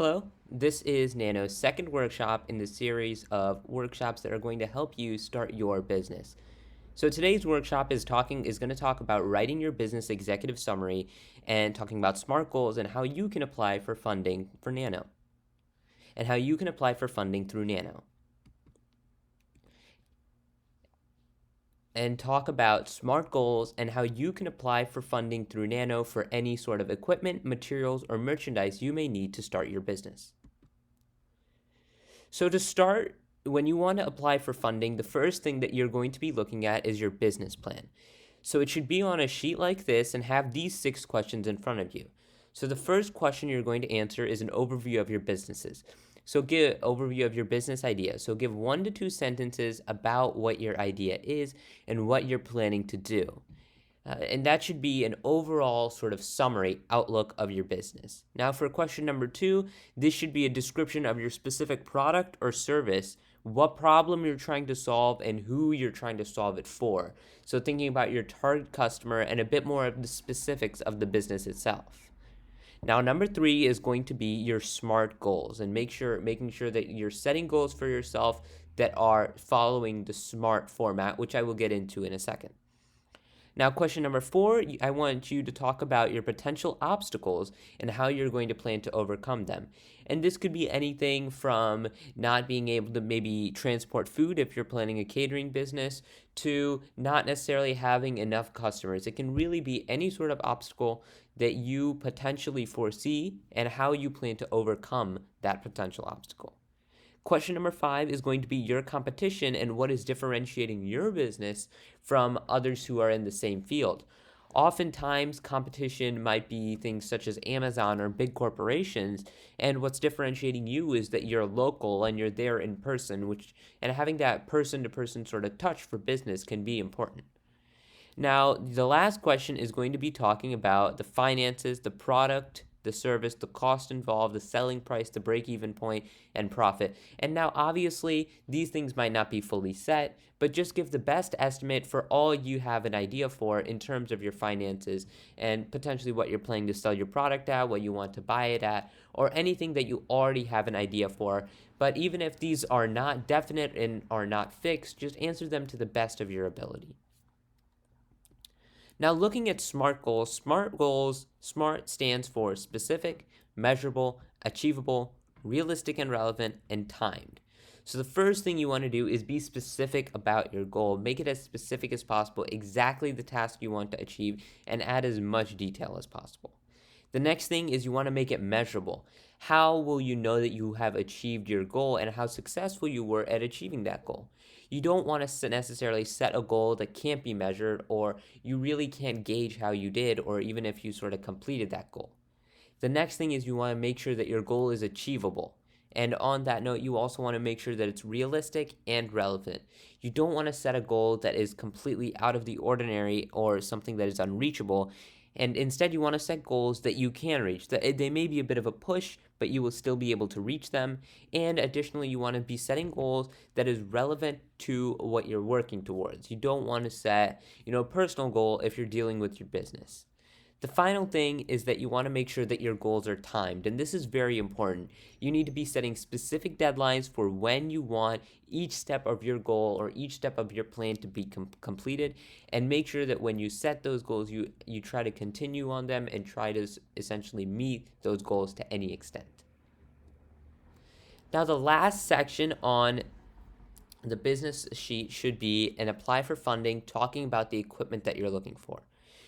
Hello, this is Nano's second workshop in the series of workshops that are going to help you start your business. So today's workshop is going to talk about writing your business executive summary and talking about SMART goals and how you can apply for funding for Nano and how you can apply for funding through Nano. And talk about SMART goals and how you can apply for funding through Nano for any sort of equipment, materials, or merchandise you may need to start your business. So to start, when you want to apply for funding, the first thing that you're going to be looking at is your business plan. So it should be on a sheet like this and have these 6 questions in front of you. So the first question you're going to answer is an overview of your businesses. So give an overview of your business idea. So give 1 to 2 sentences about what your idea is and what you're planning to do. And that should be an overall sort of summary outlook of your business. Now for question number 2, this should be a description of your specific product or service, what problem you're trying to solve, and who you're trying to solve it for. So thinking about your target customer and a bit more of the specifics of the business itself. Now, number 3 is going to be your SMART goals and making sure that you're setting goals for yourself that are following the SMART format, which I will get into in a second. Now, question number 4, I want you to talk about your potential obstacles and how you're going to plan to overcome them. And this could be anything from not being able to maybe transport food if you're planning a catering business to not necessarily having enough customers. It can really be any sort of obstacle that you potentially foresee and how you plan to overcome that potential obstacle. Question number 5 is going to be your competition and what is differentiating your business from others who are in the same field. Oftentimes, competition might be things such as Amazon or big corporations, and what's differentiating you is that you're local and you're there in person, and having that person-to-person sort of touch for business can be important. Now, the last question is going to be talking about the finances, the product, the service, the cost involved, the selling price, the break-even point, and profit. And now, obviously, these things might not be fully set, but just give the best estimate for all you have an idea for in terms of your finances and potentially what you're planning to sell your product at, what you want to buy it at, or anything that you already have an idea for. But even if these are not definite and are not fixed, just answer them to the best of your ability. Now, looking at SMART goals, SMART stands for specific, measurable, achievable, realistic and relevant, and timed. So the first thing you want to do is be specific about your goal. Make it as specific as possible, exactly the task you want to achieve, and add as much detail as possible. The next thing is you want to make it measurable. How will you know that you have achieved your goal and how successful you were at achieving that goal? You don't want to necessarily set a goal that can't be measured, or you really can't gauge how you did, or even if you sort of completed that goal. The next thing is you want to make sure that your goal is achievable. And on that note, you also want to make sure that it's realistic and relevant. You don't want to set a goal that is completely out of the ordinary or something that is unreachable. And instead, you want to set goals that you can reach. That they may be a bit of a push, but you will still be able to reach them. And additionally, you want to be setting goals that is relevant to what you're working towards. You don't want to set, a personal goal if you're dealing with your business. The final thing is that you want to make sure that your goals are timed, and this is very important. You need to be setting specific deadlines for when you want each step of your goal or each step of your plan to be completed, and make sure that when you set those goals, you try to continue on them and try to essentially meet those goals to any extent. Now, the last section on the business sheet should be an apply for funding, talking about the equipment that you're looking for.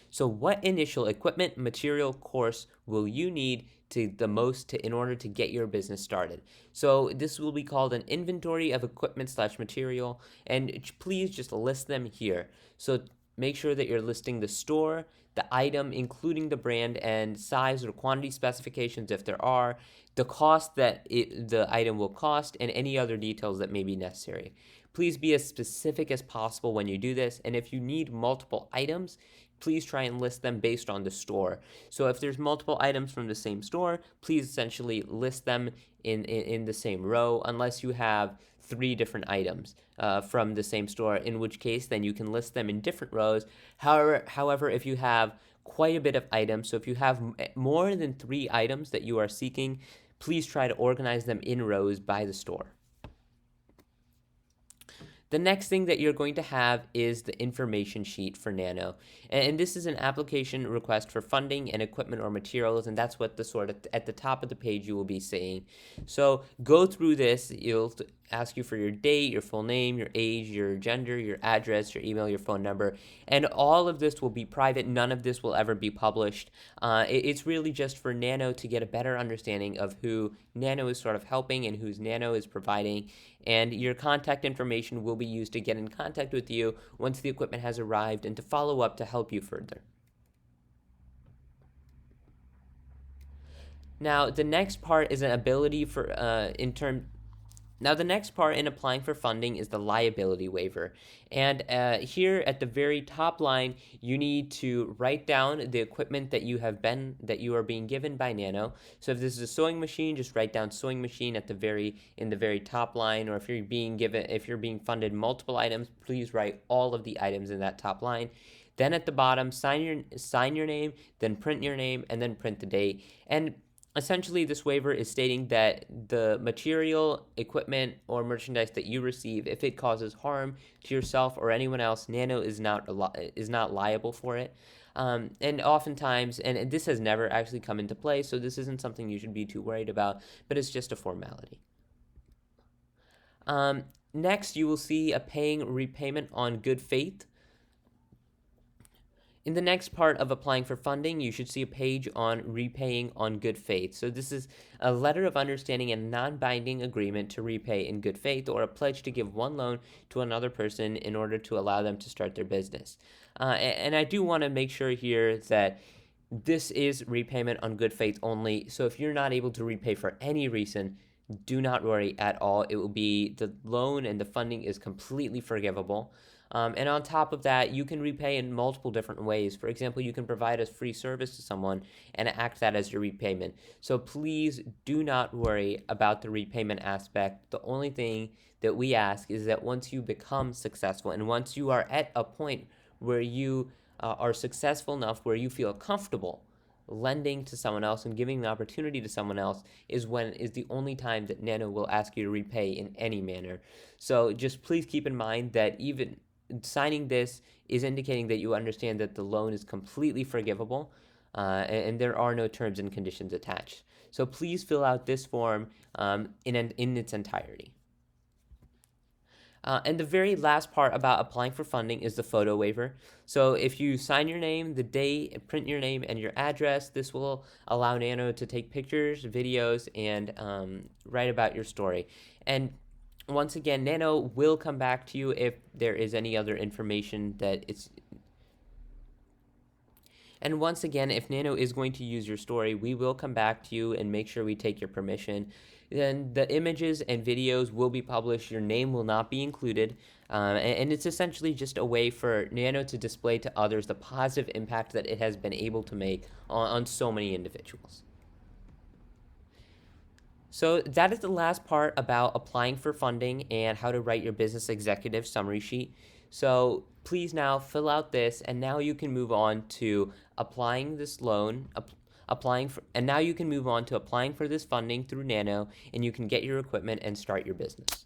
So what initial equipment, material, course will you need in order to get your business started? So this will be called an inventory of equipment/material, and please just list them here. So make sure that you're listing the store, the item, including the brand and size or quantity specifications if there are, the cost that the item will cost, and any other details that may be necessary. Please be as specific as possible when you do this, and if you need multiple items, please try and list them based on the store. So if there's multiple items from the same store, please essentially list them in the same row, unless you have 3 different items from the same store, in which case then you can list them in different rows. However, if you have quite a bit of items, so if you have more than 3 items that you are seeking, please try to organize them in rows by the store. The next thing that you're going to have is the information sheet for Nano. And this is an application request for funding and equipment or materials, and that's what the sort of at the top of the page you will be seeing. So go through this. It'll ask you for your date, your full name, your age, your gender, your address, your email, your phone number, and all of this will be private. None of this will ever be published. It's really just for Nano to get a better understanding of who Nano is sort of helping and who's Nano is providing, and your contact information will be used to get in contact with you once the equipment has arrived and to follow up to help you further. Now, the next part is an ability for Now, the next part in applying for funding is the liability waiver. And here at the very top line, you need to write down the equipment that you are being given by Nano. So if this is a sewing machine, just write down sewing machine in the very top line. Or if you're being funded multiple items, please write all of the items in that top line. Then at the bottom, sign your name, then print your name, and then print the date. And essentially, this waiver is stating that the material, equipment, or merchandise that you receive, if it causes harm to yourself or anyone else, Nano is not liable for it. And oftentimes, and this has never actually come into play, so this isn't something you should be too worried about, but it's just a formality. Next, you will see a paying repayment on good faith. In the next part of applying for funding, you should see a page on repaying on good faith. So this is a letter of understanding and non-binding agreement to repay in good faith, or a pledge to give one loan to another person in order to allow them to start their business. And I do want to make sure here that this is repayment on good faith only. So if you're not able to repay for any reason, do not worry at all. It will be the loan and the funding is completely forgivable. And on top of that, you can repay in multiple different ways. For example, you can provide a free service to someone and act that as your repayment. So please do not worry about the repayment aspect. The only thing that we ask is that once you become successful and once you are at a point where you are successful enough where you feel comfortable lending to someone else and giving the opportunity to someone else is the only time that Nano will ask you to repay in any manner. So just please keep in mind that even signing this is indicating that you understand that the loan is completely forgivable, and there are no terms and conditions attached. So please fill out this form in its entirety. And the very last part about applying for funding is the photo waiver. So if you sign your name, the date, print your name and your address, this will allow Nano to take pictures, videos, and write about your story. And once again, Nano will come back to you if there is any other information that it's... And once again, if Nano is going to use your story, we will come back to you and make sure we take your permission. Then the images and videos will be published. Your name will not be included. And it's essentially just a way for Nano to display to others the positive impact that it has been able to make on so many individuals. So that is the last part about applying for funding and how to write your business executive summary sheet. So please now fill out this, and now you can move on to applying this loan, applying for this funding through Nano, and you can get your equipment and start your business.